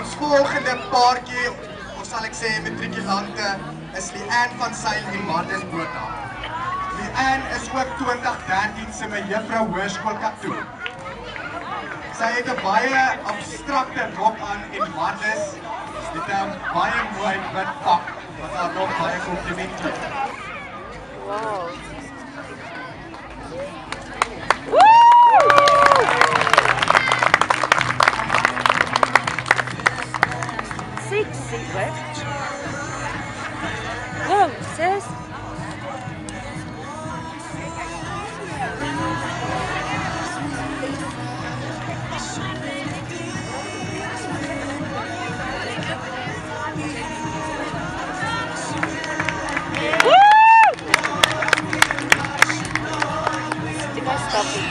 Ons volgende paartjie, of sal ek sê matrikulante, is Leanne van Sail en Martin Botha. Leanne is ook 2013 se my juffrou hoërskool katoen. Sy het 'n baie abstrakte rok aan en Martin het 'n baie mooi wit pak wat haar rok baie komplimenteer. Wow. Sexy, right? Go, sis. Woo! Stop it.